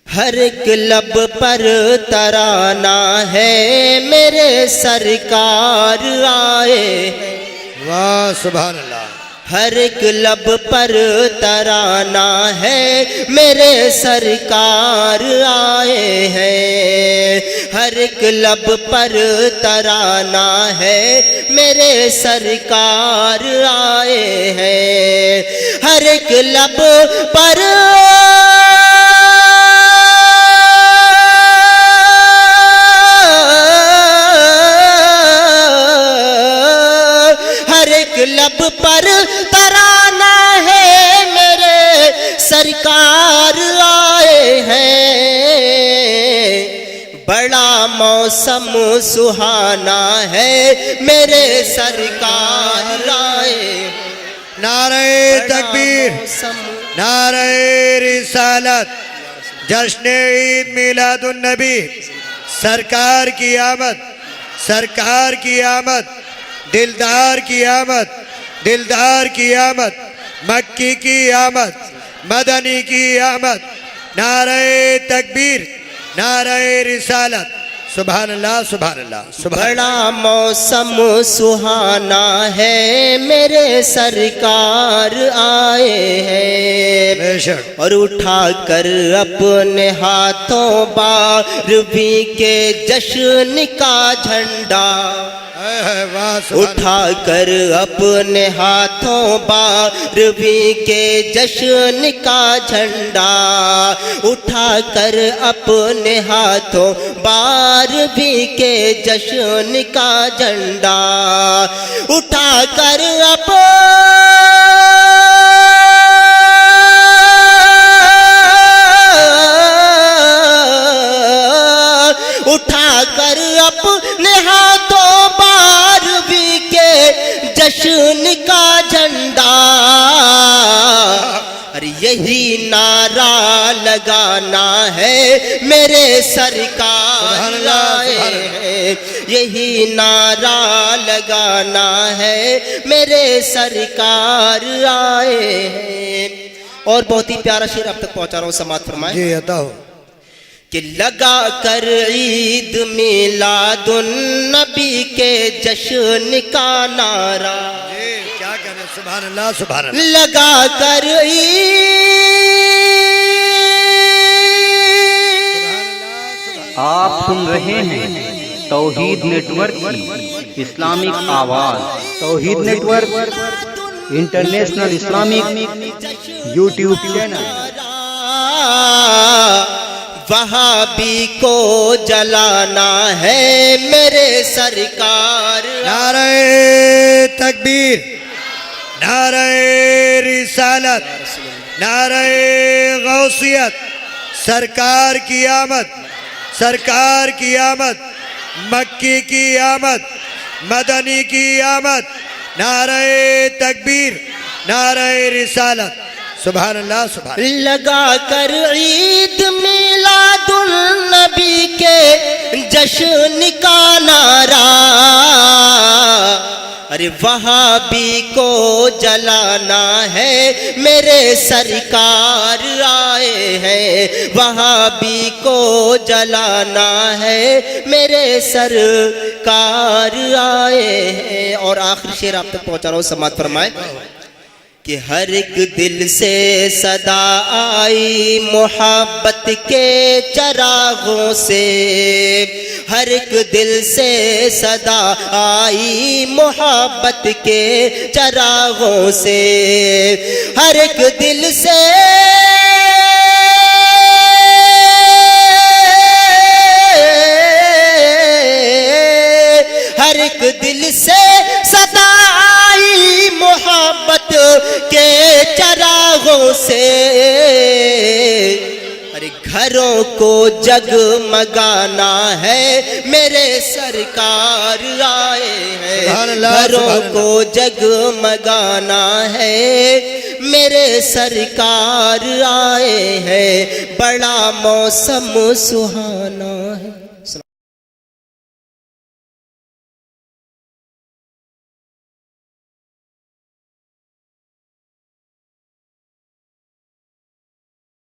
ہر ایک لب پر ترانہ ہے میرے سرکار آئے، واہ سبحان اللہ۔ ہر ایک لب پر ترانہ ہے میرے سرکار آئے ہیں، ہر ایک لب پر ترانہ ہے میرے سرکار آئے ہیں، ہر ایک لب پر لب پر ترانہ ہے میرے سرکار آئے ہیں، بڑا موسم سہانا ہے میرے سرکار آئے، نعرہ تکبیر، نعرہ رسالت، جشن عید میلاد النبی، سرکار کی آمد، سرکار کی آمد، دلدار کی آمد، دلدار کی آمد، مکی کی آمد، مدنی کی آمد، نعرہ تکبیر، نعرہ رسالت، سبحان اللہ سبحان اللہ سبحان اللہ۔ بڑا موسم سہانا ہے میرے سرکار آئے ہیں، بے شک، اور اٹھا کر اپنے ہاتھوں بارہویں کے جشن کا جھنڈا، اٹھا کر اپنے ہاتھوں بارہویں کے جشن کا جھنڈا، اٹھا کر اپنے ہاتھوں بارہویں کے جشن کا جھنڈا، اٹھا کر اپنے ہاتھوں بارہویں کے جشن کا جھنڈا، اور یہی نعرہ لگانا ہے میرے سرکار آئے ہیں، یہی نعرہ لگانا ہے میرے سرکار آئے ہیں۔ اور بہت ہی پیارا شعر اب تک پہنچا رہا ہوں، سماعت فرمائیں۔ جی عطا ہو۔ کہ لگا کر عید میلاد النبی کے جشن کا نعرہ، کیا کہنے، سبحان اللہ سبحان اللہ۔ لگا کر آپ سن رہے ہیں توحید نیٹ ورک کی اسلامک آواز، Tauheed Network International Islamic YouTube channel. وہابی کو جلانا ہے میرے سرکار، نعرہ تکبیر، نعرہ رسالت، نعرہ غوثیت، سرکار کی آمد، سرکار کی آمد، مکی کی آمد، مدنی کی آمد، نعرہ تکبیر، نعرہ رسالت، سبحان اللہ سبحان اللہ۔ لگا کر عید میلاد النبی کے جشن کا نعرہ، ارے وہابی کو جلانا ہے میرے سرکار آئے ہیں، وہابی کو جلانا ہے میرے سرکار آئے ہیں۔ اور آخری شعر آپ تک پہنچا رہا ہوں، سماعت فرمائے۔ کہ ہر ایک دل سے صدا آئی محبت کے چراغوں سے، ہر ایک دل سے صدا آئی محبت کے چراغوں سے، ہر ایک دل سے ہر ایک دل سے صدا آئی محبت کے چراغوں سے، ارے گھروں کو جگمگانا ہے میرے سرکار آئے ہیں، گھروں کو جگمگانا ہے میرے سرکار آئے ہیں، بڑا موسم سہانا